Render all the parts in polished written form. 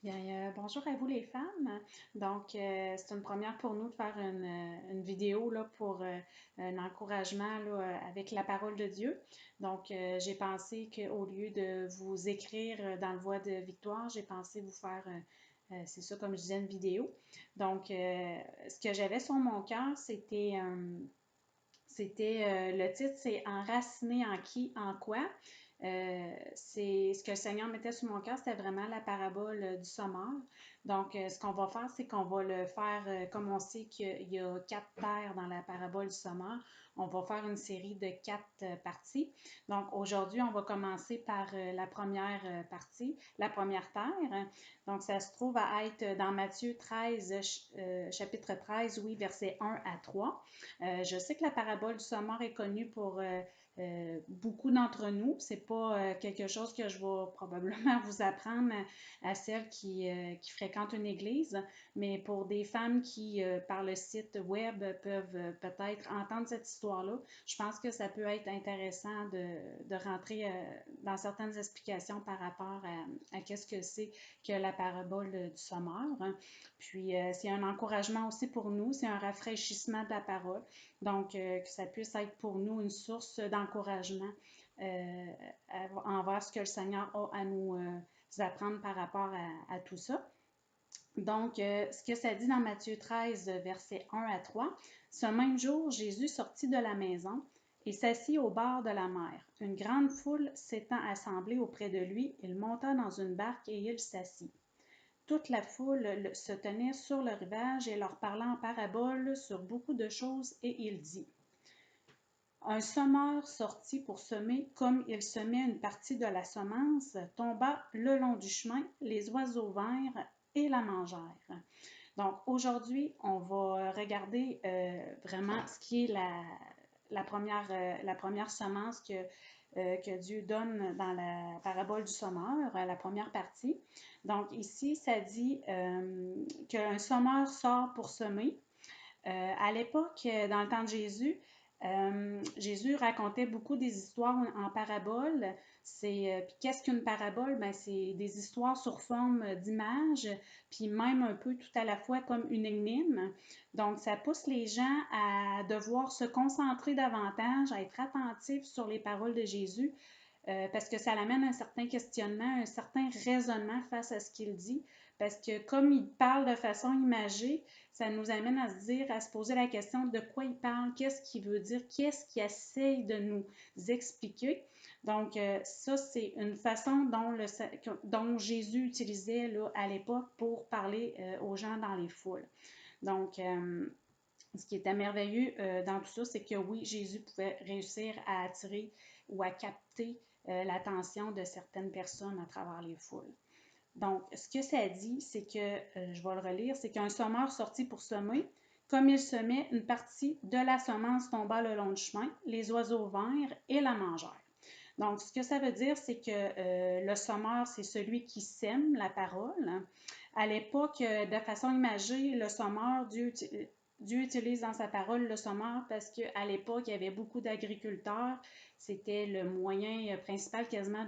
Bien, bonjour à vous les femmes. Donc, c'est une première pour nous de faire une vidéo là, pour un encouragement là, avec la parole de Dieu. Donc, j'ai pensé qu'au lieu de vous écrire dans le Voix de Victoire, j'ai pensé vous faire, c'est ça comme je disais, une vidéo. Donc, ce que j'avais sur mon cœur, le titre, c'est Enraciné en qui, en quoi. C'est ce que le Seigneur mettait sur mon cœur, c'était vraiment la parabole du sommeur. Donc, ce qu'on va faire, c'est qu'on va le faire, comme on sait qu'il y a 4 terres dans la parabole du sommeur, on va faire une série de 4 parties. Donc, aujourd'hui, on va commencer par la première partie, la première terre. Donc, ça se trouve à être dans Matthieu 13, chapitre 13, oui, versets 1 à 3. Je sais que la parabole du sommeur est connue pour beaucoup d'entre nous. C'est pas quelque chose que je vais probablement vous apprendre à celles qui fréquentent une église, mais pour des femmes qui, par le site web, peuvent peut-être entendre cette histoire-là, je pense que ça peut être intéressant de rentrer dans certaines explications par rapport à qu'est-ce que c'est que la parabole du sommeur. Puis, c'est un encouragement aussi pour nous, c'est un rafraîchissement de la parole. Donc, que ça puisse être pour nous une source d'encouragement euh, envers ce que le Seigneur a à nous apprendre par rapport à tout ça. Donc, ce que ça dit dans Matthieu 13, versets 1 à 3, ce même jour, Jésus sortit de la maison et s'assit au bord de la mer. Une grande foule s'étant assemblée auprès de lui, il monta dans une barque et il s'assit. Toute la foule se tenait sur le rivage et leur parlant en parabole sur beaucoup de choses, et il dit: Un semeur sortit pour semer, comme il semait une partie de la semence, tomba le long du chemin, les oiseaux vinrent et la mangèrent. Donc aujourd'hui, on va regarder vraiment ce qui est la première semence que Dieu donne dans la parabole du sommeur, la première partie. Donc ici, ça dit qu'un sommeur sort pour semer. À l'époque, dans le temps de Jésus, Jésus racontait beaucoup des histoires en parabole. Puis qu'est-ce qu'une parabole? Ben, c'est des histoires sur forme d'images, puis même un peu tout à la fois comme une énigme. Donc, ça pousse les gens à devoir se concentrer davantage, à être attentifs sur les paroles de Jésus, parce que ça l'amène un certain questionnement, un certain raisonnement face à ce qu'il dit, parce que comme il parle de façon imagée, ça nous amène à se dire, à se poser la question de quoi il parle, qu'est-ce qu'il veut dire, qu'est-ce qu'il essaye de nous expliquer. Donc, ça, c'est une façon dont Jésus utilisait là, à l'époque pour parler aux gens dans les foules. Donc, ce qui était merveilleux dans tout ça, c'est que oui, Jésus pouvait réussir à attirer ou à capter l'attention de certaines personnes à travers les foules. Donc, ce que ça dit, c'est que, je vais le relire, c'est qu'un semeur sortit pour semer. Comme il semait, une partie de la semence tomba le long du chemin, les oiseaux vinrent et la mangèrent. Donc, ce que ça veut dire, c'est que le semeur, c'est celui qui sème la parole. À l'époque, de façon imagée, le semeur, Dieu utilise dans sa parole le semeur parce qu'à l'époque, il y avait beaucoup d'agriculteurs. C'était le moyen principal quasiment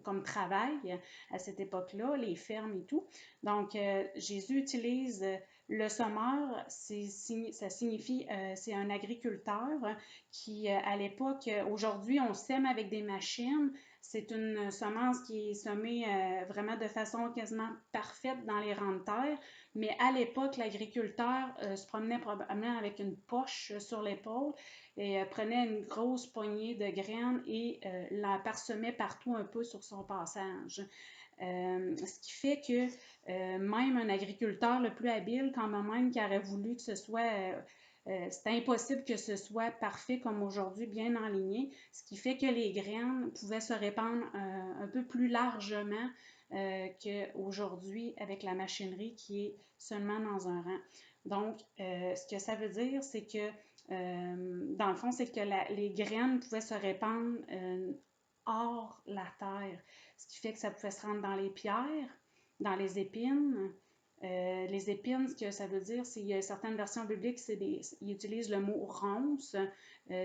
comme travail à cette époque-là, les fermes et tout. Donc, Jésus utilise le semeur, ça signifie, c'est un agriculteur qui, à l'époque, aujourd'hui, on sème avec des machines. C'est une semence qui est semée vraiment de façon quasiment parfaite dans les rangs de terre. Mais à l'époque, l'agriculteur se promenait probablement avec une poche sur l'épaule et prenait une grosse poignée de graines et la parsemait partout un peu sur son passage. Ce qui fait que même un agriculteur le plus habile, quand même, qui aurait voulu que ce soit c'est impossible que ce soit parfait comme aujourd'hui, bien enligné, ce qui fait que les graines pouvaient se répandre un peu plus largement qu'aujourd'hui avec la machinerie qui est seulement dans un rang. Donc, ce que ça veut dire, c'est que, dans le fond, c'est que les graines pouvaient se répandre hors la terre, ce qui fait que ça pouvait se rendre dans les pierres, dans les épines, Les épines, ce que ça veut dire, c'est qu'il y a certaines versions bibliques, ils utilisent le mot ronces.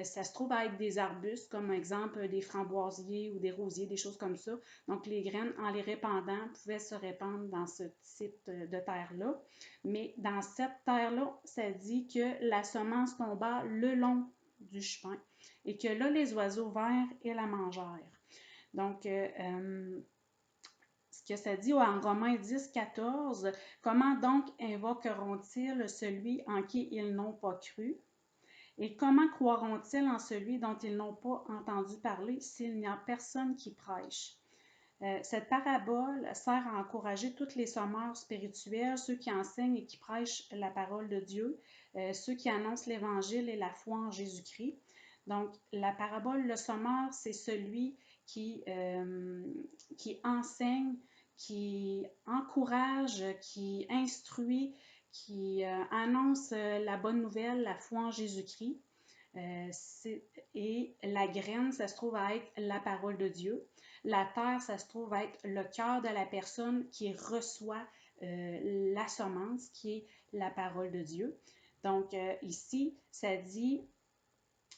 Ça se trouve à être des arbustes, comme exemple des framboisiers ou des rosiers, des choses comme ça. Donc, les graines, en les répandant, pouvaient se répandre dans ce type de terre-là. Mais dans cette terre-là, ça dit que la semence tomba le long du chemin et que là, les oiseaux vinrent et la mangèrent. Donc, ce que ça dit en Romains 10, 14, comment donc invoqueront-ils celui en qui ils n'ont pas cru? Et comment croiront-ils en celui dont ils n'ont pas entendu parler s'il n'y a personne qui prêche? Cette parabole sert à encourager tous les sommeurs spirituels, ceux qui enseignent et qui prêchent la parole de Dieu, ceux qui annoncent l'Évangile et la foi en Jésus-Christ. Donc, la parabole, le sommeur, c'est celui qui enseigne, qui encourage, qui instruit, qui annonce la bonne nouvelle, la foi en Jésus-Christ. Et la graine, ça se trouve à être la parole de Dieu. La terre, ça se trouve à être le cœur de la personne qui reçoit la semence, qui est la parole de Dieu. Donc, ici, ça dit,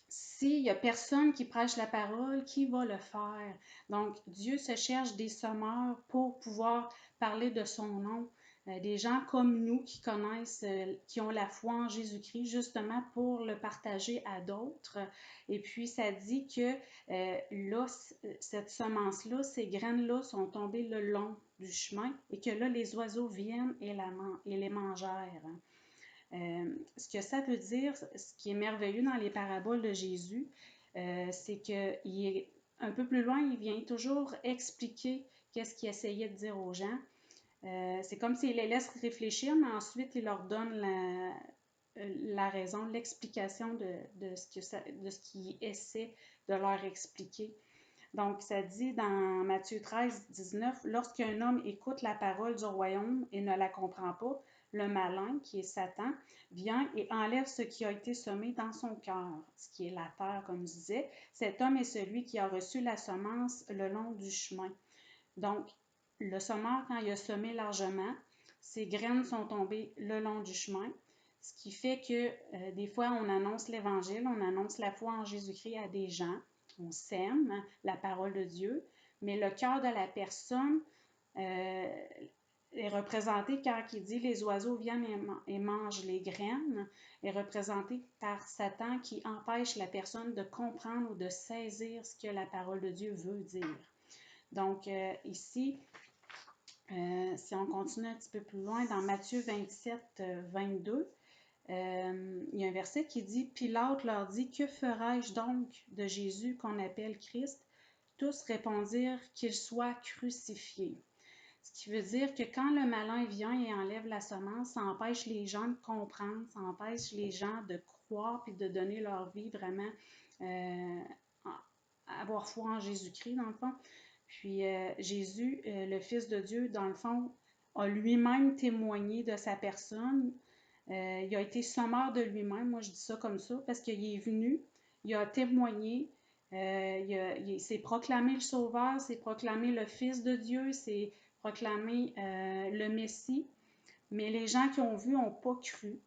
s'il n'y a personne qui prêche la parole, qui va le faire? Donc, Dieu se cherche des sommeurs pour pouvoir parler de son nom. Des gens comme nous qui connaissent, qui ont la foi en Jésus-Christ, justement pour le partager à d'autres. Et puis, ça dit que là, cette semence-là, ces graines-là sont tombées le long du chemin et que là, les oiseaux viennent et les mangèrent. Ce que ça veut dire, ce qui est merveilleux dans les paraboles de Jésus, c'est qu'il est un peu plus loin, il vient toujours expliquer qu'est-ce qu'il essayait de dire aux gens. C'est comme s'il les laisse réfléchir, mais ensuite il leur donne la raison, l'explication de ce qu'il essaie de leur expliquer. Donc, ça dit dans Matthieu 13, 19, lorsqu'un homme écoute la parole du royaume et ne la comprend pas, le malin, qui est Satan, vient et enlève ce qui a été semé dans son cœur, ce qui est la terre, comme je disais. Cet homme est celui qui a reçu la semence le long du chemin. Donc, le semeur, quand il a semé largement, ses graines sont tombées le long du chemin, ce qui fait que des fois, on annonce l'Évangile, on annonce la foi en Jésus-Christ à des gens, on sème la parole de Dieu, mais le cœur de la personne est représenté quand il dit les oiseaux viennent et mangent les graines, est représenté par Satan qui empêche la personne de comprendre ou de saisir ce que la parole de Dieu veut dire. Donc ici, si on continue un petit peu plus loin, dans Matthieu 27, 22, il y a un verset qui dit « Pilate leur dit, que ferai-je donc de Jésus qu'on appelle Christ? Tous répondirent qu'il soit crucifié. » Ce qui veut dire que quand le malin vient et enlève la semence, ça empêche les gens de comprendre, ça empêche les gens de croire puis de donner leur vie vraiment avoir foi en Jésus-Christ, dans le fond. Puis Jésus, le Fils de Dieu, dans le fond, a lui-même témoigné de sa personne. Il a été sommeur de lui-même, moi je dis ça comme ça, parce qu'il est venu, il a témoigné, il s'est proclamé le Sauveur, s'est proclamé le Fils de Dieu, s'est proclamé le Messie, mais les gens qui ont vu n'ont pas cru.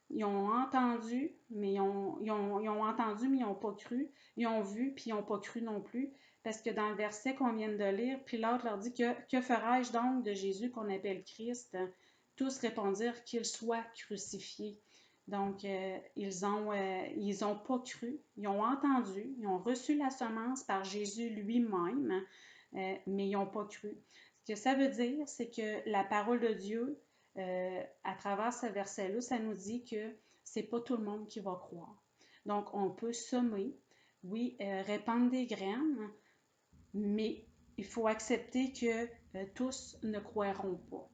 Ils ont entendu, mais ils ont entendu, mais ils n'ont pas cru. Ils ont vu, puis ils n'ont pas cru non plus. Parce que dans le verset qu'on vient de lire, Pilate leur dit que ferai-je donc de Jésus qu'on appelle Christ? Tous répondirent qu'il soit crucifié. Donc, ils ont pas cru, ils ont entendu, ils ont reçu la semence par Jésus lui-même, mais ils n'ont pas cru. Ce que ça veut dire, c'est que la parole de Dieu, à travers ce verset-là, ça nous dit que c'est pas tout le monde qui va croire. Donc, on peut semer, oui, répandre des graines, mais il faut accepter que tous ne croiront pas.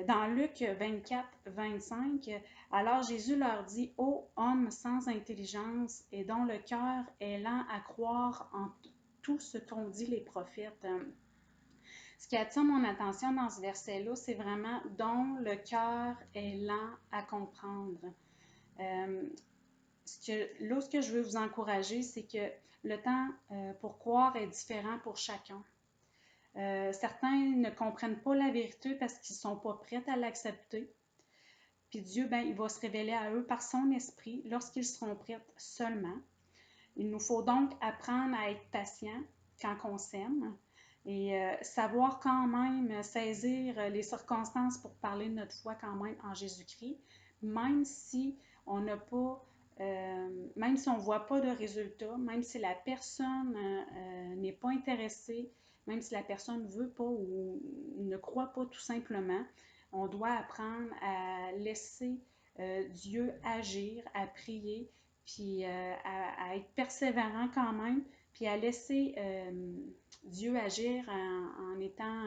Dans Luc 24, 25, alors Jésus leur dit, ô homme sans intelligence et dont le cœur est lent à croire en tout ce qu'ont dit les prophètes. Ce qui attire mon attention dans ce verset-là, c'est vraiment dont le cœur est lent à comprendre. Ce que je veux vous encourager, c'est que le temps pour croire est différent pour chacun. Certains ne comprennent pas la vérité parce qu'ils ne sont pas prêts à l'accepter. Puis Dieu, ben, il va se révéler à eux par son esprit lorsqu'ils seront prêts seulement. Il nous faut donc apprendre à être patient quand on s'aime et savoir quand même saisir les circonstances pour parler de notre foi quand même en Jésus-Christ, même si on n'a pas, même si on ne voit pas de résultat, même si la personne n'est pas intéressée, même si la personne ne veut pas ou ne croit pas tout simplement, on doit apprendre à laisser Dieu agir, à prier, puis à être persévérant quand même, puis à laisser Dieu agir en étant...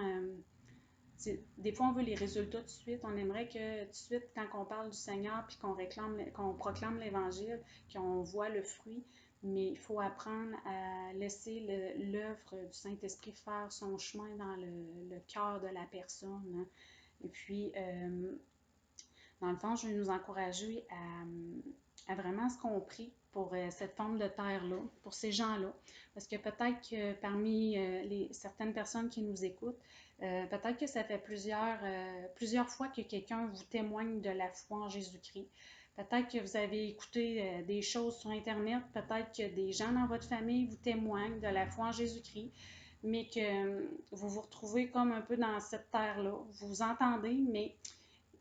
des fois, on veut les résultats tout de suite. On aimerait que tout de suite, quand on parle du Seigneur, puis qu'on proclame l'Évangile, qu'on voit le fruit, mais il faut apprendre à laisser l'œuvre du Saint-Esprit faire son chemin dans le cœur de la personne. Hein. Et puis, dans le fond, je vais nous encourager à vraiment se compris pour cette forme de terre-là, pour ces gens-là. Parce que peut-être que parmi certaines personnes qui nous écoutent, peut-être que ça fait plusieurs fois que quelqu'un vous témoigne de la foi en Jésus-Christ. Peut-être que vous avez écouté des choses sur Internet, peut-être que des gens dans votre famille vous témoignent de la foi en Jésus-Christ, mais que vous vous retrouvez comme un peu dans cette terre-là. Vous entendez, mais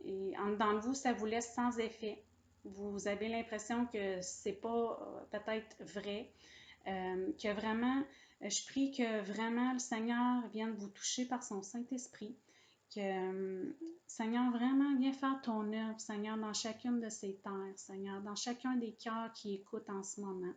et en dedans de vous, ça vous laisse sans effet. Vous avez l'impression que c'est pas peut-être vrai, que vraiment, je prie que vraiment le Seigneur vienne vous toucher par son Saint-Esprit, que Seigneur, vraiment viens faire ton œuvre, Seigneur, dans chacune de ces terres, Seigneur, dans chacun des cœurs qui écoutent en ce moment.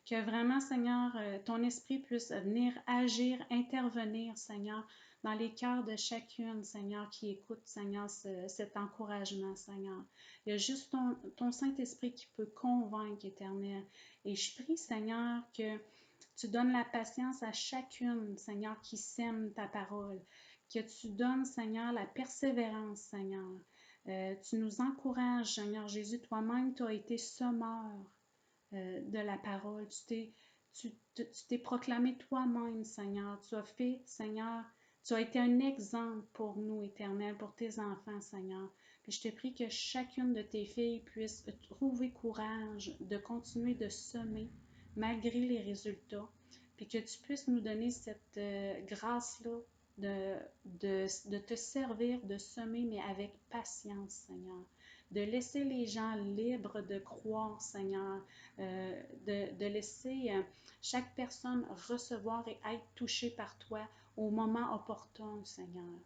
Que vraiment, Seigneur, ton esprit puisse venir agir, intervenir, Seigneur, dans les cœurs de chacune, Seigneur, qui écoute, Seigneur, cet encouragement, Seigneur. Il y a juste ton Saint-Esprit qui peut convaincre, Éternel. Et je prie, Seigneur, que tu donnes la patience à chacune, Seigneur, qui sème ta parole. Que tu donnes, Seigneur, la persévérance, Seigneur. Tu nous encourages, Seigneur Jésus. Toi-même, tu as été semeur de la parole. Tu t'es proclamé toi-même, Seigneur. Tu as fait, Seigneur, tu as été un exemple pour nous, Éternel, pour tes enfants, Seigneur. Puis je te prie que chacune de tes filles puisse trouver courage de continuer de semer malgré les résultats, puis que tu puisses nous donner cette grâce-là de te servir, de semer, mais avec patience, Seigneur. De laisser les gens libres de croire, Seigneur, de laisser chaque personne recevoir et être touchée par toi au moment opportun, Seigneur.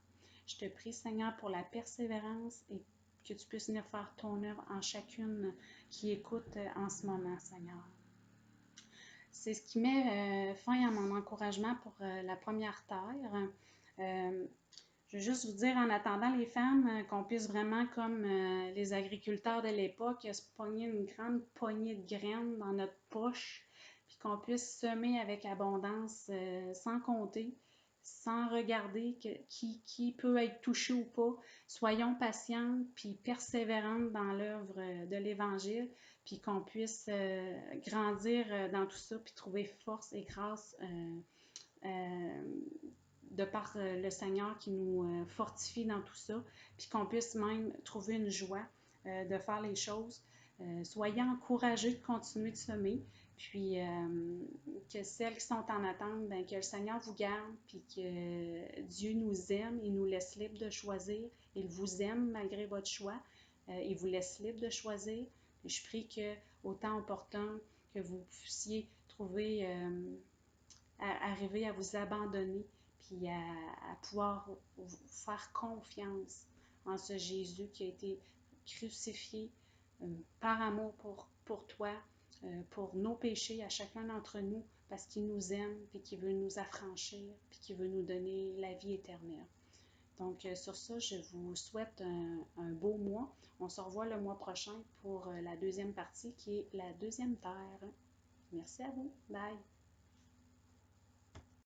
Je te prie, Seigneur, pour la persévérance et que tu puisses venir faire ton œuvre en chacune qui écoute en ce moment, Seigneur. C'est ce qui met fin à mon encouragement pour la première terre. Je veux juste vous dire, en attendant les femmes, qu'on puisse vraiment, comme les agriculteurs de l'époque, se pogner une grande poignée de graines dans notre poche, puis qu'on puisse semer avec abondance, sans compter, sans regarder qui peut être touché ou pas. Soyons patientes, puis persévérantes dans l'œuvre de l'Évangile, puis qu'on puisse grandir dans tout ça, puis trouver force et grâce de par le Seigneur qui nous fortifie dans tout ça, puis qu'on puisse même trouver une joie de faire les choses. Soyez encouragés de continuer de semer, puis que celles qui sont en attente, bien, que le Seigneur vous garde, puis que Dieu nous aime, il nous laisse libre de choisir, il vous aime malgré votre choix, il vous laisse libre de choisir. Et je prie que, au temps opportun, que vous puissiez trouver, arriver à vous abandonner, puis à pouvoir vous faire confiance en ce Jésus qui a été crucifié par amour pour toi, pour nos péchés à chacun d'entre nous, parce qu'il nous aime, puis qu'il veut nous affranchir, puis qu'il veut nous donner la vie éternelle. Donc, sur ça, je vous souhaite un beau mois. On se revoit le mois prochain pour la deuxième partie qui est la deuxième terre. Merci à vous. Bye!